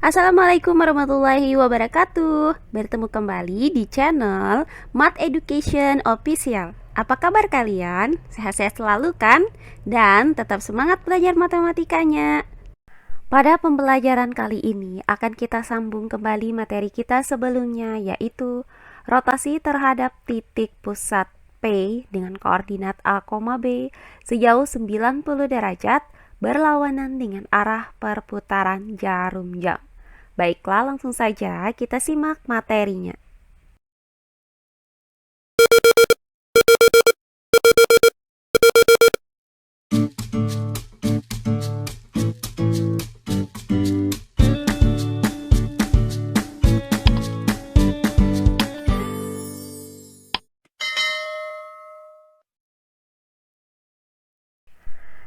Assalamualaikum warahmatullahi wabarakatuh. Bertemu kembali di channel Math Education Official. Apa kabar kalian? Sehat-sehat selalu kan? Dan tetap semangat belajar matematikanya. Pada pembelajaran kali ini akan kita sambung kembali materi kita sebelumnya, yaitu rotasi terhadap titik pusat P dengan koordinat A, B sejauh 90 derajat berlawanan dengan arah perputaran jarum jam. Baiklah, langsung saja kita simak materinya.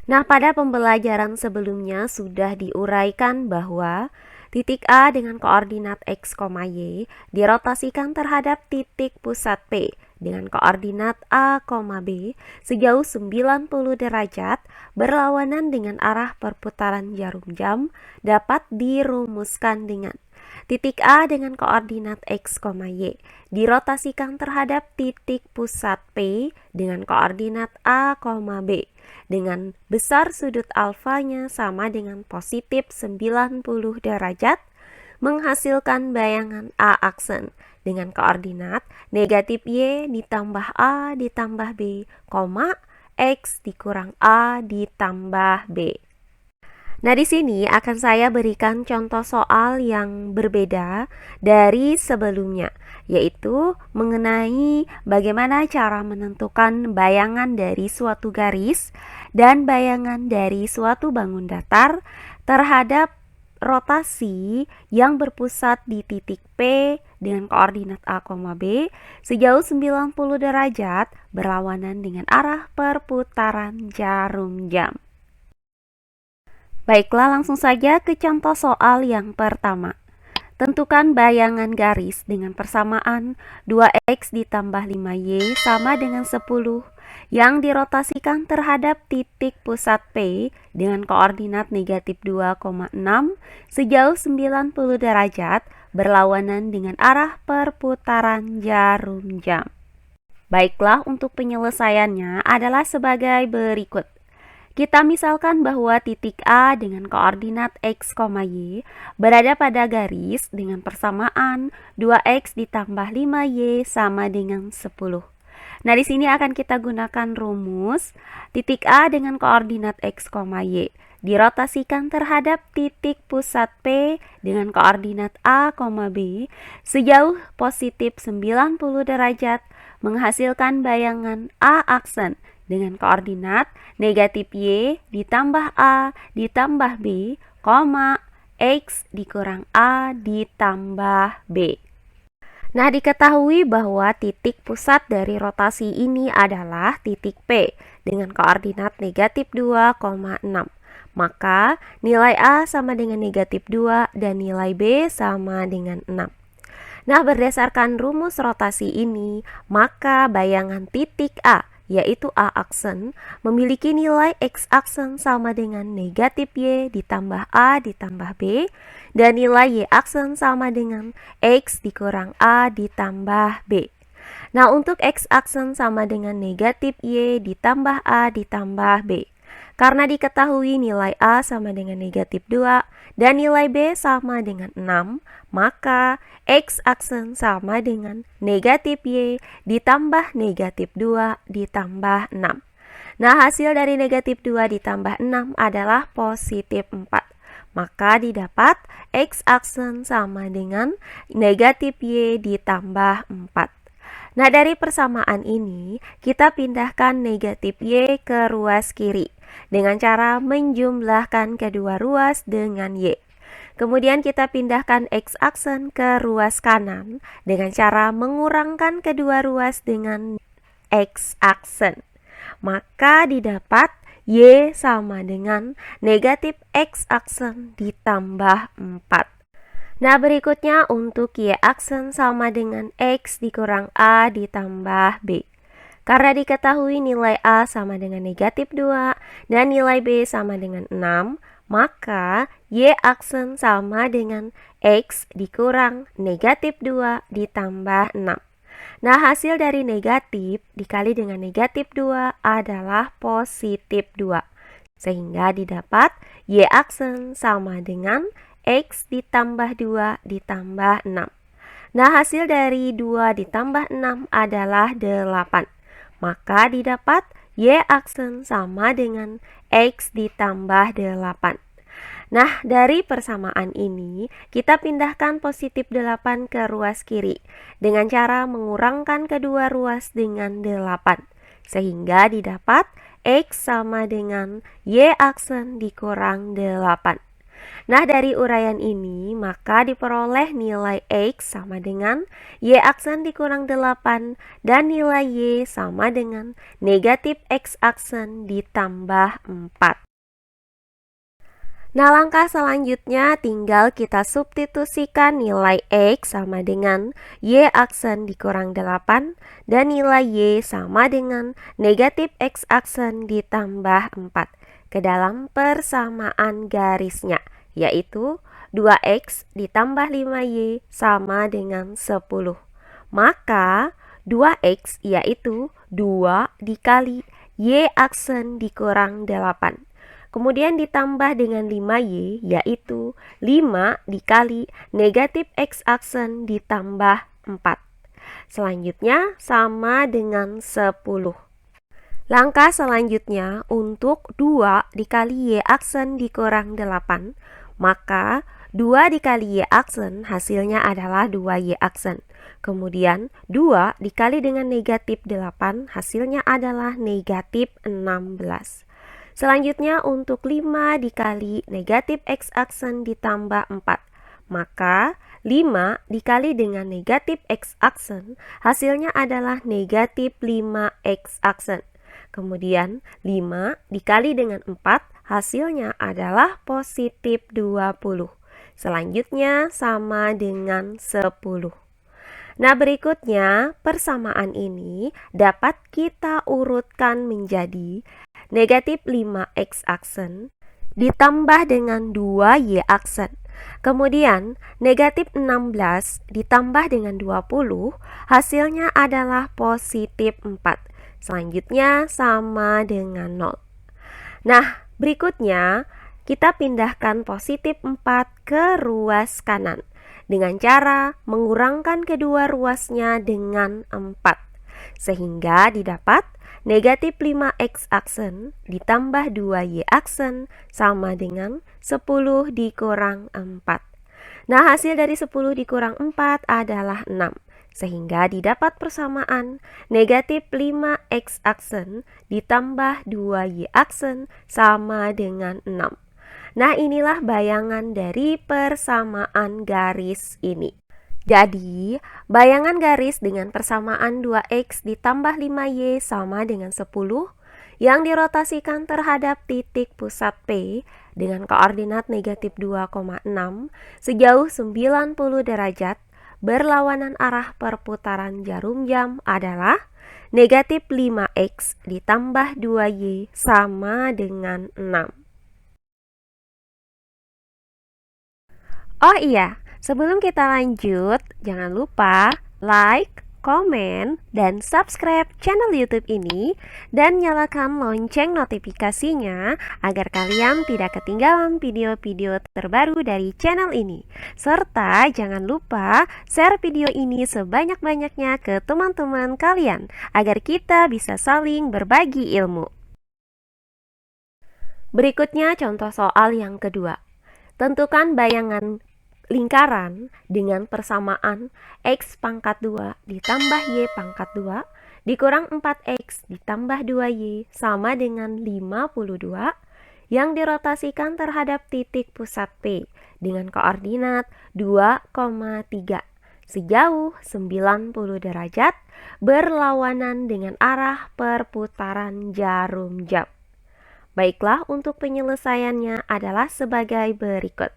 Nah, pada pembelajaran sebelumnya sudah diuraikan bahwa titik A dengan koordinat X, Y dirotasikan terhadap titik pusat P dengan koordinat A, B sejauh 90 derajat berlawanan dengan arah perputaran jarum jam dapat dirumuskan dengan titik A dengan koordinat X, Y dirotasikan terhadap titik pusat P dengan koordinat A, B dengan besar sudut alfanya sama dengan positif 90 derajat menghasilkan bayangan A aksen dengan koordinat negatif Y ditambah A ditambah B, X dikurang A ditambah B. Nah, di sini akan saya berikan contoh soal yang berbeda dari sebelumnya, yaitu mengenai bagaimana cara menentukan bayangan dari suatu garis dan bayangan dari suatu bangun datar terhadap rotasi yang berpusat di titik P dengan koordinat A, B sejauh 90 derajat berlawanan dengan arah perputaran jarum jam. Baiklah, langsung saja ke contoh soal yang pertama. Tentukan bayangan garis dengan persamaan 2x ditambah 5y sama dengan 10 yang dirotasikan terhadap titik pusat P dengan koordinat negatif 2,6 sejauh 90 derajat berlawanan dengan arah perputaran jarum jam. Baiklah, untuk penyelesaiannya adalah sebagai berikut. Kita misalkan bahwa titik A dengan koordinat X, Y berada pada garis dengan persamaan 2X ditambah 5Y sama dengan 10. Nah, di sini akan kita gunakan rumus titik A dengan koordinat X, Y dirotasikan terhadap titik pusat P dengan koordinat A, B sejauh positif 90 derajat menghasilkan bayangan A aksen dengan koordinat negatif Y ditambah A ditambah B, X dikurang A ditambah B. Nah, diketahui bahwa titik pusat dari rotasi ini adalah titik P dengan koordinat negatif 2,6. Maka nilai A sama dengan negatif 2 dan nilai B sama dengan 6. Nah, berdasarkan rumus rotasi ini, maka bayangan titik A yaitu A aksen memiliki nilai X aksen sama dengan negatif Y ditambah A ditambah B dan nilai Y aksen sama dengan X dikurang A ditambah B. Nah, untuk X aksen sama dengan negatif Y ditambah A ditambah B. Karena diketahui nilai A sama dengan negatif 2 dan nilai B sama dengan 6, maka X aksen sama dengan negatif Y ditambah negatif 2 ditambah 6. Nah, hasil dari negatif 2 ditambah 6 adalah positif 4. Maka didapat X aksen sama dengan negatif Y ditambah 4. Nah, dari persamaan ini kita pindahkan negatif Y ke ruas kiri dengan cara menjumlahkan kedua ruas dengan Y. Kemudian kita pindahkan X aksen ke ruas kanan dengan cara mengurangkan kedua ruas dengan X aksen. Maka didapat Y sama dengan negatif X aksen ditambah 4. Nah, berikutnya untuk Y aksen sama dengan X dikurang A ditambah B. Karena diketahui nilai A sama dengan negatif 2 dan nilai B sama dengan 6, Maka Y aksen sama dengan X dikurang negatif 2 ditambah 6. Nah, hasil dari negatif dikali dengan negatif 2 adalah positif 2. Sehingga didapat Y aksen sama dengan X ditambah 2 ditambah 6. Nah, hasil dari 2 ditambah 6 adalah 8. Maka didapat Y aksen sama dengan X ditambah 8. Nah, dari persamaan ini, kita pindahkan positif 8 ke ruas kiri dengan cara mengurangkan kedua ruas dengan 8. Sehingga didapat X sama dengan Y aksen dikurang 8. Nah, dari uraian ini, maka diperoleh nilai X sama dengan Y aksen dikurang 8 dan nilai Y sama dengan negatif X aksen ditambah 4. Nah, langkah selanjutnya tinggal kita substitusikan nilai X sama dengan Y aksen dikurang 8 dan nilai Y sama dengan negatif X aksen ditambah 4 ke dalam persamaan garisnya, yaitu 2X ditambah 5Y sama dengan 10. Maka 2X yaitu 2 dikali Y aksen dikurang 8. Kemudian ditambah dengan 5Y yaitu 5 dikali negatif X aksen ditambah 4. Selanjutnya sama dengan 10. Langkah selanjutnya untuk 2 dikali Y aksen dikurang 8, maka 2 dikali Y aksen hasilnya adalah 2Y aksen. Kemudian 2 dikali dengan negatif 8 hasilnya adalah negatif 16. Selanjutnya untuk 5 dikali negatif X aksen ditambah 4. Maka 5 dikali dengan negatif X aksen hasilnya adalah negatif 5X aksen. Kemudian 5 dikali dengan 4 hasilnya adalah positif 20. Selanjutnya sama dengan 10. Nah, berikutnya persamaan ini dapat kita urutkan menjadi negatif 5X aksen ditambah dengan 2Y aksen. Kemudian negatif 16 ditambah dengan 20 hasilnya adalah positif 4. Selanjutnya sama dengan 0. Nah, berikutnya kita pindahkan positif 4 ke ruas kanan dengan cara mengurangkan kedua ruasnya dengan 4. Sehingga didapat negatif 5X aksen ditambah 2Y aksen sama dengan 10 dikurang 4. Nah, hasil dari 10 dikurang 4 adalah 6. Sehingga didapat persamaan negatif 5X aksen ditambah 2Y aksen sama dengan 6. Nah, inilah bayangan dari persamaan garis ini. Jadi, bayangan garis dengan persamaan 2X ditambah 5Y sama dengan 10 yang dirotasikan terhadap titik pusat P dengan koordinat negatif 2,6 sejauh 90 derajat berlawanan arah perputaran jarum jam adalah negatif 5X ditambah 2Y sama dengan 6. Oh iya, sebelum kita lanjut, jangan lupa like, komen, dan subscribe channel YouTube ini dan nyalakan lonceng notifikasinya agar kalian tidak ketinggalan video-video terbaru dari channel ini. Serta jangan lupa share video ini sebanyak-banyaknya ke teman-teman kalian agar kita bisa saling berbagi ilmu. Berikutnya contoh soal yang kedua. Tentukan bayangan lingkaran dengan persamaan X pangkat 2 ditambah Y pangkat 2 dikurang 4X ditambah 2Y sama dengan 52 yang dirotasikan terhadap titik pusat P dengan koordinat 2,3 sejauh 90 derajat berlawanan dengan arah perputaran jarum jam. Baiklah, untuk penyelesaiannya adalah sebagai berikut.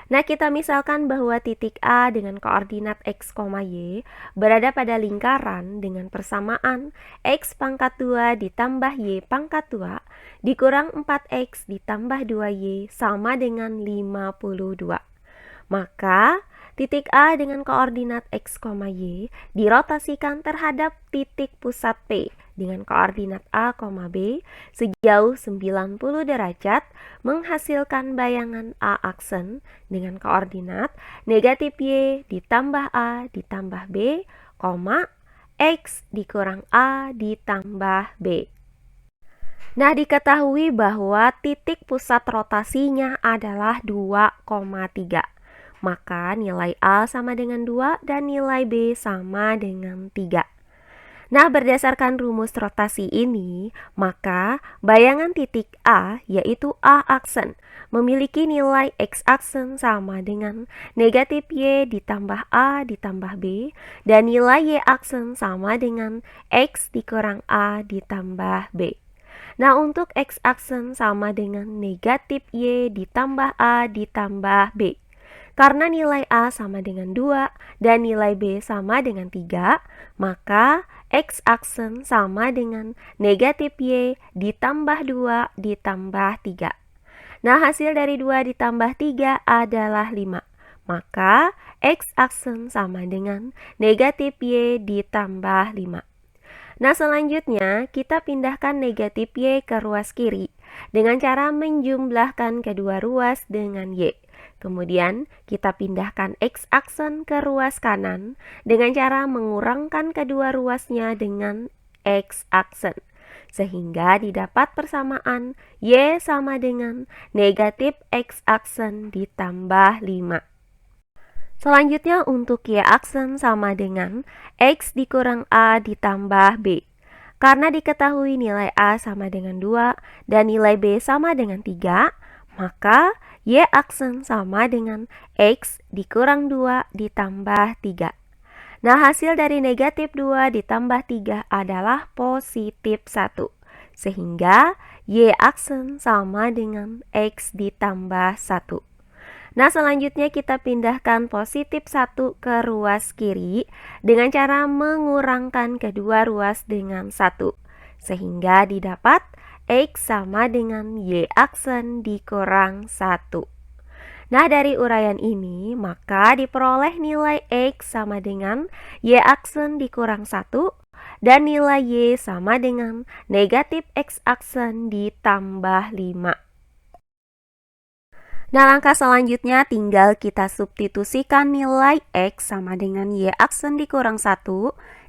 Nah, kita misalkan bahwa titik A dengan koordinat x, y berada pada lingkaran dengan persamaan x pangkat 2 ditambah y pangkat 2 dikurang 4x ditambah 2y sama dengan 52. Maka, titik A dengan koordinat x, y dirotasikan terhadap titik pusat P dengan koordinat A, B sejauh 90 derajat menghasilkan bayangan A aksen dengan koordinat negatif Y ditambah A ditambah B, X dikurang A ditambah B. Nah, diketahui bahwa titik pusat rotasinya adalah 2,3. Maka nilai A sama dengan 2 dan nilai B sama dengan 3. Nah, berdasarkan rumus rotasi ini, maka bayangan titik A, yaitu A aksen, memiliki nilai X aksen sama dengan negatif Y ditambah A ditambah B, dan nilai Y aksen sama dengan X dikurang A ditambah B. Nah, untuk X aksen sama dengan negatif Y ditambah A ditambah B. Karena nilai A sama dengan 2 dan nilai B sama dengan 3, maka X aksen sama dengan negatif Y ditambah 2 ditambah 3. Nah, hasil dari 2 ditambah 3 adalah 5. Maka X aksen sama dengan negatif Y ditambah 5. Nah, selanjutnya kita pindahkan negatif Y ke ruas kiri dengan cara menjumlahkan kedua ruas dengan Y. Kemudian kita pindahkan X aksen ke ruas kanan dengan cara mengurangkan kedua ruasnya dengan X aksen. Sehingga didapat persamaan Y sama dengan negatif X aksen ditambah 5. Selanjutnya untuk Y aksen sama dengan X dikurang A ditambah B. Karena diketahui nilai A sama dengan 2 dan nilai B sama dengan 3, maka Y aksen sama dengan X dikurang 2 ditambah 3. Nah, hasil dari negatif 2 ditambah 3 adalah positif 1. Sehingga Y aksen sama dengan X ditambah 1. Nah, selanjutnya kita pindahkan positif 1 ke ruas kiri dengan cara mengurangkan kedua ruas dengan 1. Sehingga didapat X sama dengan Y aksen dikurang 1. Nah, dari uraian ini, maka diperoleh nilai X sama dengan Y aksen dikurang 1 dan nilai Y sama dengan negatif X aksen ditambah 5. Nah, langkah selanjutnya tinggal kita substitusikan nilai X sama dengan Y aksen dikurang 1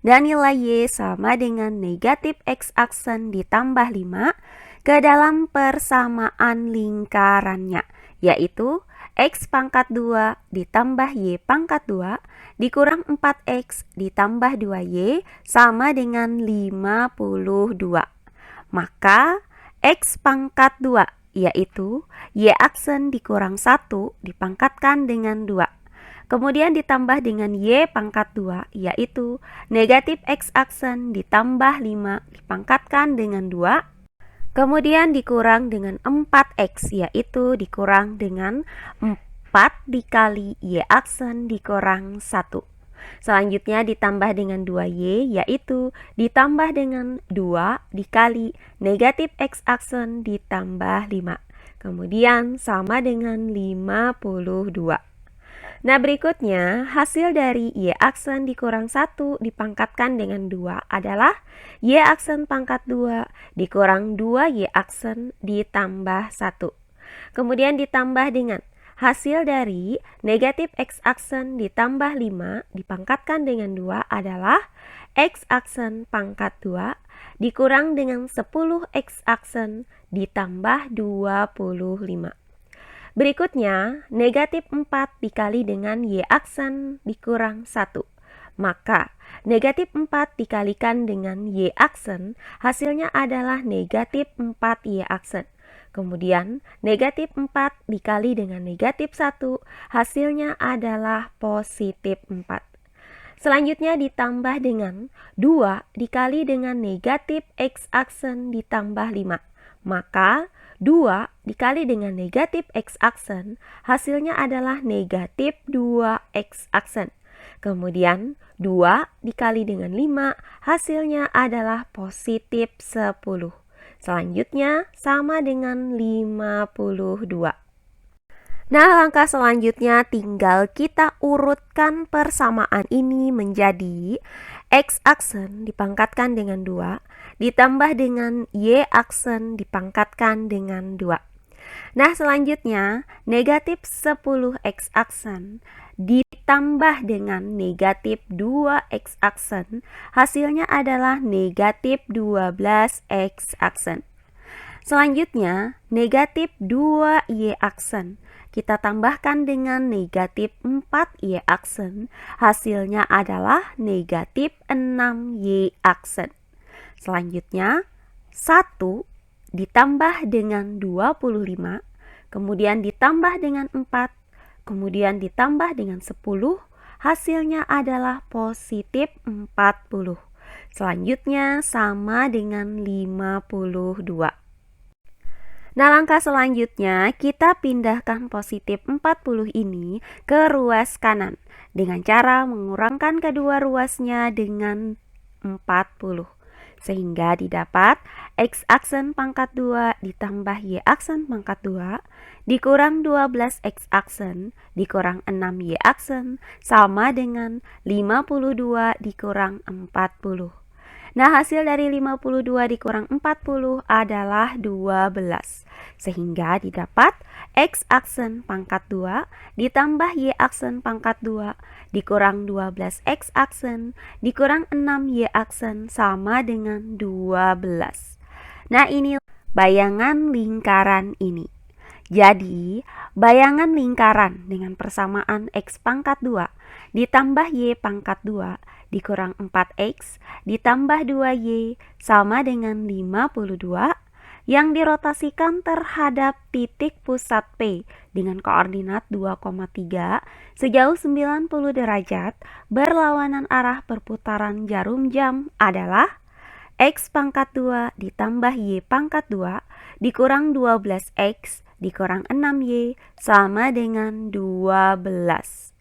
dan nilai Y sama dengan negatif X aksen ditambah 5 ke dalam persamaan lingkarannya, yaitu X pangkat 2 ditambah Y pangkat 2 dikurang 4X ditambah 2Y sama dengan 52. Maka X pangkat 2 yaitu Y aksen dikurang 1 dipangkatkan dengan 2. Kemudian ditambah dengan Y pangkat 2 yaitu negatif X aksen ditambah 5 dipangkatkan dengan 2. Kemudian dikurang dengan 4X yaitu dikurang dengan 4 dikali Y aksen dikurang 1. Selanjutnya ditambah dengan 2Y yaitu ditambah dengan 2 dikali negatif X aksen ditambah 5. Kemudian sama dengan 52. Nah, berikutnya hasil dari Y aksen dikurang 1 dipangkatkan dengan 2 adalah Y aksen pangkat 2 dikurang 2Y aksen ditambah 1. Kemudian ditambah dengan hasil dari negatif X aksen ditambah 5 dipangkatkan dengan 2 adalah X aksen pangkat 2 dikurang dengan 10 X aksen ditambah 25. Berikutnya, negatif 4 dikali dengan Y aksen dikurang 1. Maka, negatif 4 dikalikan dengan Y aksen hasilnya adalah negatif 4Y aksen. Kemudian negatif 4 dikali dengan negatif 1 hasilnya adalah positif 4. Selanjutnya ditambah dengan 2 dikali dengan negatif X aksen ditambah 5. Maka 2 dikali dengan negatif X aksen, hasilnya adalah negatif 2X aksen. Kemudian 2 dikali dengan 5, hasilnya adalah positif 10. Selanjutnya sama dengan 52. Nah, langkah selanjutnya tinggal kita urutkan persamaan ini menjadi X aksen dipangkatkan dengan 2, ditambah dengan Y aksen dipangkatkan dengan 2. Nah, selanjutnya negatif 10X aksen ditambah dengan negatif 2X aksen, hasilnya adalah negatif 12X aksen. Selanjutnya, negatif 2Y aksen kita tambahkan dengan negatif 4Y aksen, hasilnya adalah negatif 6Y aksen. Selanjutnya, 1 ditambah dengan 25, kemudian ditambah dengan 4, kemudian ditambah dengan 10, hasilnya adalah positif 40. Selanjutnya sama dengan 52. Nah, langkah selanjutnya kita pindahkan positif 40 ini ke ruas kanan dengan cara mengurangkan kedua ruasnya dengan 40. Sehingga didapat X aksen pangkat 2 ditambah Y aksen pangkat 2 dikurang 12X aksen dikurang 6Y aksen sama dengan 52 dikurang 40. Nah, hasil dari 52 dikurang 40 adalah 12. Sehingga didapat X aksen pangkat 2 ditambah Y aksen pangkat 2 dikurang 12X aksen dikurang 6Y aksen sama dengan 12. Nah, ini bayangan lingkaran ini. Jadi, bayangan lingkaran dengan persamaan X pangkat 2 ditambah Y pangkat 2 dikurang 4X ditambah 2Y sama dengan 52 yang dirotasikan terhadap titik pusat P dengan koordinat 2,3 sejauh 90 derajat berlawanan arah perputaran jarum jam adalah X pangkat 2 ditambah Y pangkat 2 dikurang 12X dikurang 6Y sama dengan 12.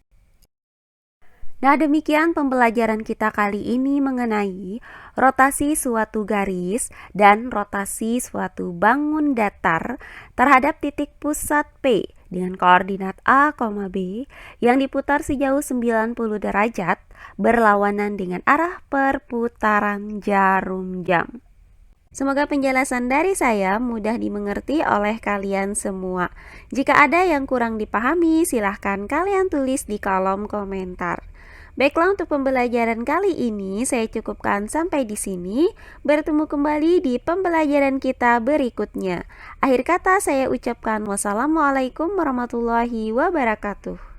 Nah, demikian pembelajaran kita kali ini mengenai rotasi suatu garis dan rotasi suatu bangun datar terhadap titik pusat P dengan koordinat A, B yang diputar sejauh 90 derajat berlawanan dengan arah perputaran jarum jam. Semoga penjelasan dari saya mudah dimengerti oleh kalian semua. Jika ada yang kurang dipahami, silahkan kalian tulis di kolom komentar. Baiklah, untuk pembelajaran kali ini saya cukupkan sampai di sini. Bertemu kembali di pembelajaran kita berikutnya. Akhir kata saya ucapkan wassalamualaikum warahmatullahi wabarakatuh.